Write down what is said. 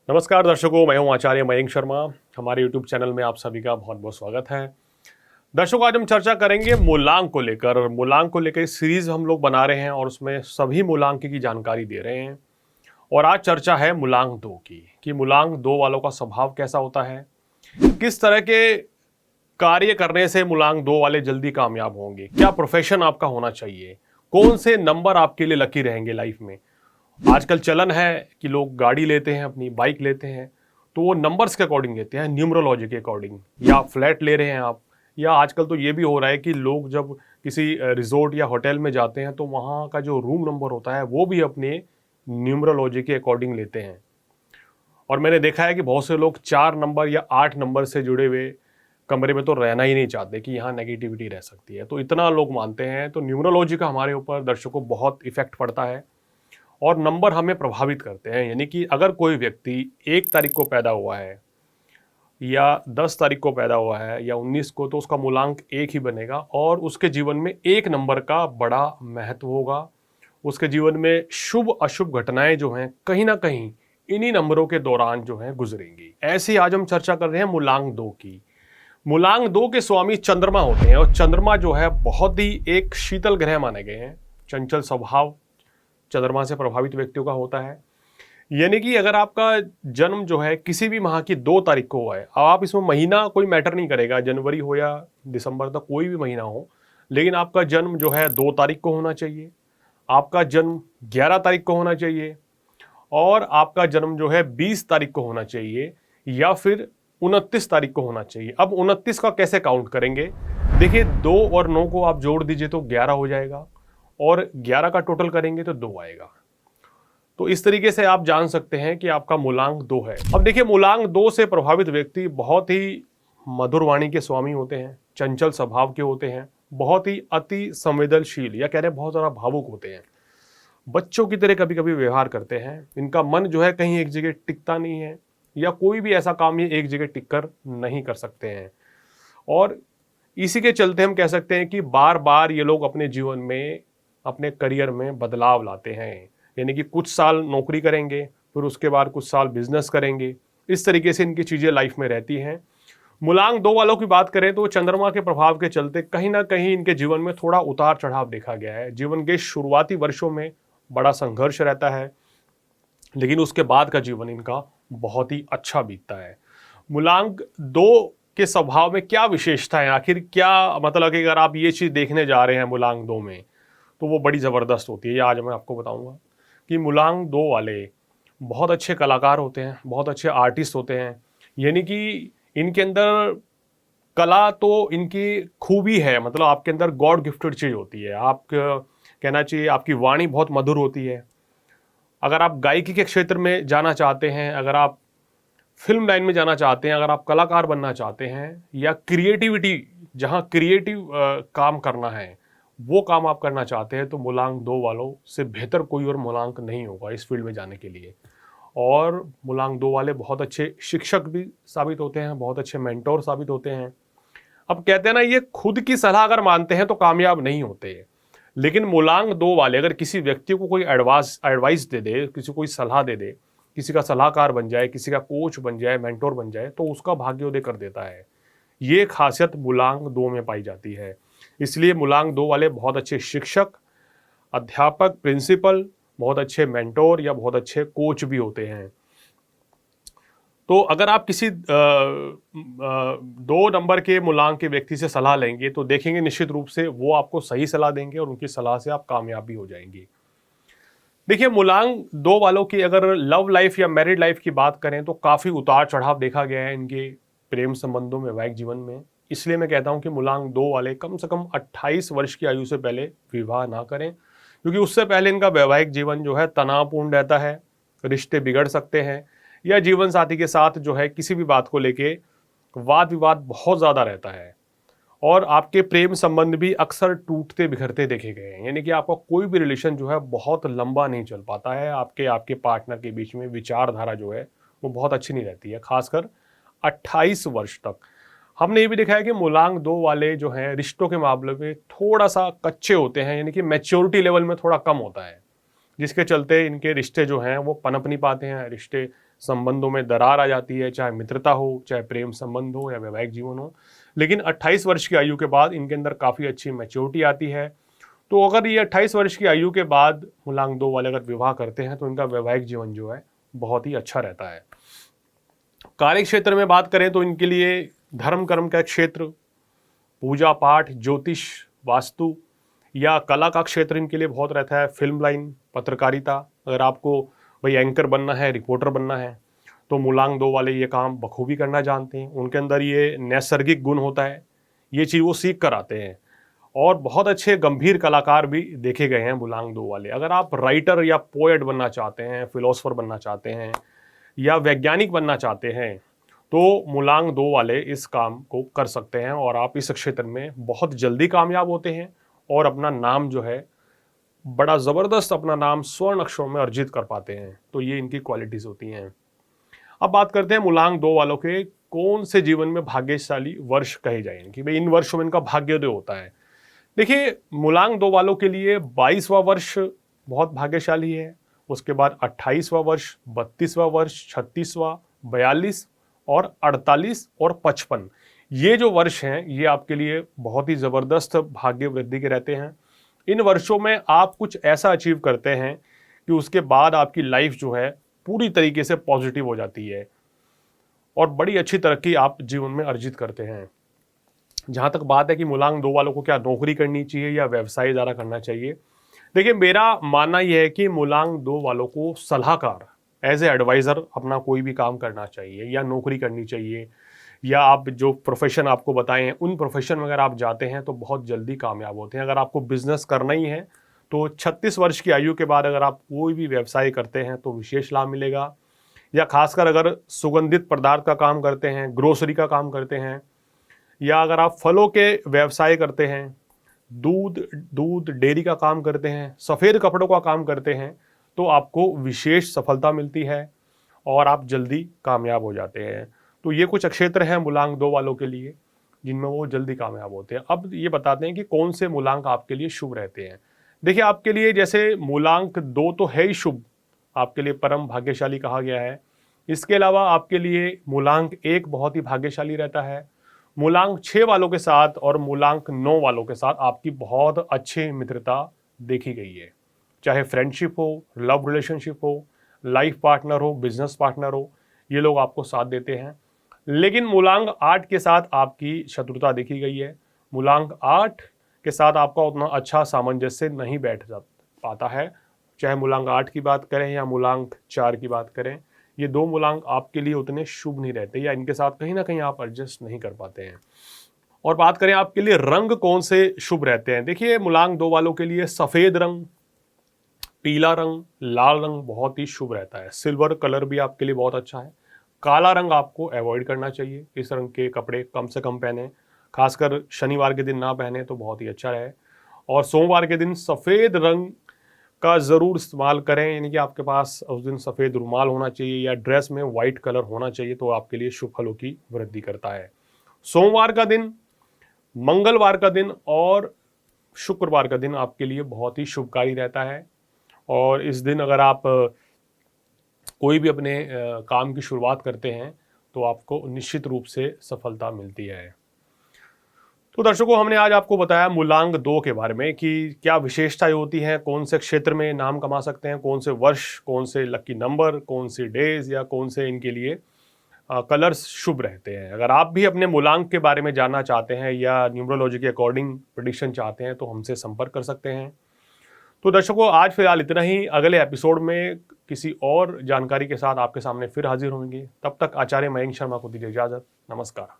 नमस्कार दर्शकों, मैं हूं आचार्य मयंक शर्मा। हमारे YouTube चैनल में आप सभी का बहुत बहुत स्वागत है। दर्शकों, आज हम चर्चा करेंगे मूलांक को लेकर। मूलांक को लेकर सीरीज हम लोग बना रहे हैं और उसमें सभी मूलांक की जानकारी दे रहे हैं। और आज चर्चा है मूलांक 2 की, कि मूलांक 2 वालों का स्वभाव कैसा होता है, किस तरह के कार्य करने से मूलांक 2 वाले जल्दी कामयाब होंगे, क्या प्रोफेशन आपका होना चाहिए, कौन से नंबर आपके लिए लकी रहेंगे लाइफ में। आजकल चलन है कि लोग गाड़ी लेते हैं, अपनी बाइक लेते हैं, तो वो नंबर्स के अकॉर्डिंग लेते हैं, न्यूमरोलॉजी के अकॉर्डिंग। या फ्लैट ले रहे हैं आप, या आजकल तो ये भी हो रहा है कि लोग जब किसी रिजॉर्ट या होटल में जाते हैं तो वहाँ का जो रूम नंबर होता है वो भी अपने न्यूमरोलॉजी के अकॉर्डिंग लेते हैं। और मैंने देखा है कि बहुत से लोग 4 नंबर या 8 नंबर से जुड़े हुए कमरे में तो रहना ही नहीं चाहते कि यहाँ नेगेटिविटी रह सकती है, तो इतना लोग मानते हैं। तो न्यूमरोलॉजी का हमारे ऊपर दर्शकों बहुत इफेक्ट पड़ता है और नंबर हमें प्रभावित करते हैं। यानी कि अगर कोई व्यक्ति 1 तारीख को पैदा हुआ है या 10 तारीख को पैदा हुआ है या 19 को, तो उसका मूलांक 1 ही बनेगा और उसके जीवन में 1 नंबर का बड़ा महत्व होगा। उसके जीवन में शुभ अशुभ घटनाएं जो हैं कहीं ना कहीं इन्हीं नंबरों के दौरान जो हैं गुजरेंगी। ऐसे ही आज हम चर्चा कर रहे हैं मूलांक 2 की। मूलांक 2 के स्वामी चंद्रमा होते हैं और चंद्रमा जो है बहुत ही एक शीतल ग्रह माने गए हैं। चंचल स्वभाव चंद्रमा से प्रभावित व्यक्तियों का होता है। यानी कि अगर आपका जन्म जो है किसी भी माह की 2 तारीख को हुआ है, अब आप इसमें महीना कोई मैटर नहीं करेगा, जनवरी हो या दिसंबर तक कोई भी महीना हो, लेकिन आपका जन्म जो है 2 तारीख को होना चाहिए, आपका जन्म 11 तारीख को होना चाहिए और आपका जन्म जो है 20 तारीख को होना चाहिए या फिर 29 तारीख को होना चाहिए। अब 29 का कैसे काउंट करेंगे? देखिए, 2 और 9 को आप जोड़ दीजिए तो 11 हो जाएगा और 11 का टोटल करेंगे तो 2 आएगा। तो इस तरीके से आप जान सकते हैं कि आपका मूलांक 2 है। अब देखिए, मूलांक 2 से प्रभावित व्यक्ति बहुत ही मधुर वाणी के स्वामी होते हैं, चंचल स्वभाव के होते हैं, बहुत ही अति संवेदनशील या कह रहे बहुत ज़्यादा भावुक होते हैं, बच्चों की तरह कभी कभी व्यवहार करते हैं। इनका मन जो है कहीं एक जगह टिकता नहीं है या कोई भी ऐसा काम ये एक जगह टिक कर नहीं कर सकते हैं। और इसी के चलते हम कह सकते हैं कि बार बार ये लोग अपने जीवन में, अपने करियर में बदलाव लाते हैं। यानी कि कुछ साल नौकरी करेंगे, फिर उसके बाद कुछ साल बिजनेस करेंगे। इस तरीके से इनकी चीज़ें लाइफ में रहती हैं। मूलांक 2 वालों की बात करें तो चंद्रमा के प्रभाव के चलते कहीं ना कहीं इनके जीवन में थोड़ा उतार चढ़ाव देखा गया है। जीवन के शुरुआती वर्षों में बड़ा संघर्ष रहता है, लेकिन उसके बाद का जीवन इनका बहुत ही अच्छा बीतता है। मूलांक 2 के स्वभाव में क्या विशेषता है, आखिर क्या मतलब कि अगर आप ये चीज़ देखने जा रहे हैं मूलांक 2 में, तो वो बड़ी ज़बरदस्त होती है। ये आज मैं आपको बताऊंगा कि मूलांक 2 वाले बहुत अच्छे कलाकार होते हैं, बहुत अच्छे आर्टिस्ट होते हैं। यानी कि इनके अंदर कला तो इनकी खूबी है, मतलब आपके अंदर गॉड गिफ्टेड चीज़ होती है। आप कहना चाहिए आपकी वाणी बहुत मधुर होती है। अगर आप गायकी के क्षेत्र में जाना चाहते हैं, अगर आप फिल्म लाइन में जाना चाहते हैं, अगर आप कलाकार बनना चाहते हैं या क्रिएटिविटी, जहां क्रिएटिव काम करना है वो काम आप करना चाहते हैं, तो मूलांक 2 वालों से बेहतर कोई और मूलांक नहीं होगा इस फील्ड में जाने के लिए। और मूलांक 2 वाले बहुत अच्छे शिक्षक भी साबित होते हैं, बहुत अच्छे मेंटोर साबित होते हैं। अब कहते हैं ना, ये खुद की सलाह अगर मानते हैं तो कामयाब नहीं होते, लेकिन मूलांक 2 वाले अगर किसी व्यक्ति को कोई एडवाइस दे दे, किसी को कोई सलाह दे दे, किसी का सलाहकार बन जाए, किसी का कोच बन जाए, मेंटोर बन जाए, तो उसका भाग्योदय कर देता है। ये खासियत मूलांक 2 में पाई जाती है। इसलिए मूलांक 2 वाले बहुत अच्छे शिक्षक, अध्यापक, प्रिंसिपल, बहुत अच्छे मेंटोर या बहुत अच्छे कोच भी होते हैं। तो अगर आप किसी 2 नंबर के मूलांक के व्यक्ति से सलाह लेंगे तो देखेंगे निश्चित रूप से वो आपको सही सलाह देंगे और उनकी सलाह से आप कामयाब भी हो जाएंगे। देखिए, मूलांक 2 वालों की अगर लव लाइफ या मैरिड लाइफ की बात करें तो काफ़ी उतार चढ़ाव देखा गया है इनके प्रेम संबंधों में, वैवाहिक जीवन में। इसलिए मैं कहता हूं कि मूलांक 2 वाले कम से कम 28 वर्ष की आयु से पहले विवाह ना करें, क्योंकि उससे पहले इनका वैवाहिक जीवन जो है तनावपूर्ण रहता है, रिश्ते बिगड़ सकते हैं या जीवन साथी के साथ जो है किसी भी बात को लेके वाद विवाद बहुत ज़्यादा रहता है और आपके प्रेम संबंध भी अक्सर टूटते बिखरते देखे गए हैं। यानी कि आपका कोई भी रिलेशन जो है बहुत लंबा नहीं चल पाता है। आपके पार्टनर के बीच में विचारधारा जो है वो बहुत अच्छी नहीं रहती है, खासकर 28 वर्ष तक। हमने ये भी देखा है कि मूलांक 2 वाले जो हैं रिश्तों के मामले में थोड़ा सा कच्चे होते हैं, यानी कि मैच्योरिटी लेवल में थोड़ा कम होता है, जिसके चलते इनके रिश्ते जो हैं वो पनप नहीं पाते हैं, रिश्ते संबंधों में दरार आ जाती है, चाहे मित्रता हो, चाहे प्रेम संबंध हो या वैवाहिक जीवन हो। लेकिन 28 वर्ष की आयु के बाद इनके अंदर काफ़ी अच्छी मैच्योरिटी आती है। तो अगर ये 28 वर्ष की आयु के बाद मूलांक 2 वाले अगर विवाह करते हैं तो इनका वैवाहिक जीवन जो है बहुत ही अच्छा रहता है। कार्य क्षेत्र में बात करें तो इनके लिए धर्म कर्म का क्षेत्र, पूजा पाठ, ज्योतिष, वास्तु या कला का क्षेत्र इनके लिए बहुत रहता है। फिल्म लाइन, पत्रकारिता, अगर आपको भाई एंकर बनना है, रिपोर्टर बनना है तो मूलांक 2 वाले ये काम बखूबी करना जानते हैं। उनके अंदर ये नैसर्गिक गुण होता है, ये चीज़ वो सीख कर आते हैं और बहुत अच्छे गंभीर कलाकार भी देखे गए हैं मूलांक 2 वाले। अगर आप राइटर या पोएट बनना चाहते हैं, फिलोसोफर बनना चाहते हैं या वैज्ञानिक बनना चाहते हैं तो मूलांक 2 वाले इस काम को कर सकते हैं और आप इस क्षेत्र में बहुत जल्दी कामयाब होते हैं और अपना नाम जो है बड़ा ज़बरदस्त, अपना नाम स्वर्ण अक्षरों में अर्जित कर पाते हैं। तो ये इनकी क्वालिटीज़ होती हैं। अब बात करते हैं मूलांक 2 वालों के कौन से जीवन में भाग्यशाली वर्ष कहे जाएंगे कि भाई इन वर्षों में इनका भाग्योदय होता है। देखिए, मूलांक 2 वालों के लिए 22वां वर्ष बहुत भाग्यशाली है, उसके बाद 28वां वर्ष, 32वां वर्ष, 36वां, 42 और 48 और 55, ये जो वर्ष हैं ये आपके लिए बहुत ही ज़बरदस्त भाग्य वृद्धि के रहते हैं। इन वर्षों में आप कुछ ऐसा अचीव करते हैं कि उसके बाद आपकी लाइफ जो है पूरी तरीके से पॉजिटिव हो जाती है और बड़ी अच्छी तरक्की आप जीवन में अर्जित करते हैं। जहाँ तक बात है कि मूलांक 2 वालों को क्या नौकरी करनी चाहिए या व्यवसाय ज़्यादा करना चाहिए, देखिए मेरा मानना यह है कि मूलांक 2 वालों को सलाहकार, एज ए एडवाइज़र अपना कोई भी काम करना चाहिए या नौकरी करनी चाहिए या आप जो प्रोफेशन आपको बताए हैं उन प्रोफेशन में अगर आप जाते हैं तो बहुत जल्दी कामयाब होते हैं। अगर आपको बिजनेस करना ही है तो 36 वर्ष की आयु के बाद अगर आप कोई भी व्यवसाय करते हैं तो विशेष लाभ मिलेगा। या खासकर अगर सुगंधित पदार्थ का काम करते हैं, ग्रोसरी का काम करते हैं या अगर आप फलों के व्यवसाय करते हैं, दूध डेयरी का काम करते हैं, सफ़ेद कपड़ों का काम करते हैं तो आपको विशेष सफलता मिलती है और आप जल्दी कामयाब हो जाते हैं। तो ये कुछ क्षेत्र हैं मूलांक 2 वालों के लिए जिनमें वो जल्दी कामयाब होते हैं। अब ये बताते हैं कि कौन से मूलांक आपके लिए शुभ रहते हैं। देखिए, आपके लिए जैसे मूलांक 2 तो है ही शुभ, आपके लिए परम भाग्यशाली कहा गया है। इसके अलावा आपके लिए मूलांक 1 बहुत ही भाग्यशाली रहता है। मूलांक 6 वालों के साथ और मूलांक 9 वालों के साथ आपकी बहुत अच्छी मित्रता देखी गई है, चाहे फ्रेंडशिप हो, लव रिलेशनशिप हो, लाइफ पार्टनर हो, बिजनेस पार्टनर हो, ये लोग आपको साथ देते हैं। लेकिन मूलांक 8 के साथ आपकी शत्रुता देखी गई है। मूलांक 8 के साथ आपका उतना अच्छा सामंजस्य नहीं बैठ पाता है, चाहे मूलांक 8 की बात करें या मूलांक 4 की बात करें। ये 2 मूलांक आपके लिए उतने शुभ नहीं रहते या इनके साथ कहीं ना कहीं आप एडजस्ट नहीं कर पाते हैं। और बात करें आपके लिए रंग कौन से शुभ रहते हैं, देखिए मूलांक 2 वालों के लिए सफ़ेद रंग, पीला रंग, लाल रंग बहुत ही शुभ रहता है। सिल्वर कलर भी आपके लिए बहुत अच्छा है। काला रंग आपको अवॉइड करना चाहिए, इस रंग के कपड़े कम से कम पहने, खासकर शनिवार के दिन ना पहने तो बहुत ही अच्छा रहे। और सोमवार के दिन सफ़ेद रंग का ज़रूर इस्तेमाल करें, यानी कि आपके पास उस दिन सफ़ेद रुमाल होना चाहिए या ड्रेस में वाइट कलर होना चाहिए, तो आपके लिए शुभ फलों की वृद्धि करता है। सोमवार का दिन, मंगलवार का दिन और शुक्रवार का दिन आपके लिए बहुत ही शुभकारी रहता है और इस दिन अगर आप कोई भी अपने काम की शुरुआत करते हैं तो आपको निश्चित रूप से सफलता मिलती है। तो दर्शकों, हमने आज आपको बताया मूलांक 2 के बारे में कि क्या विशेषताएं होती हैं, कौन से क्षेत्र में नाम कमा सकते हैं, कौन से वर्ष, कौन से लकी नंबर, कौन सी डेज या कौन से इनके लिए कलर्स शुभ रहते हैं। अगर आप भी अपने मूलांक के बारे में जानना चाहते हैं या न्यूमरोलॉजी के अकॉर्डिंग प्रेडिक्शन चाहते हैं तो हमसे संपर्क कर सकते हैं। तो दर्शकों, आज फिलहाल इतना ही। अगले एपिसोड में किसी और जानकारी के साथ आपके सामने फिर हाजिर होंगे। तब तक आचार्य मयंक शर्मा को दीजिए इजाज़त। नमस्कार।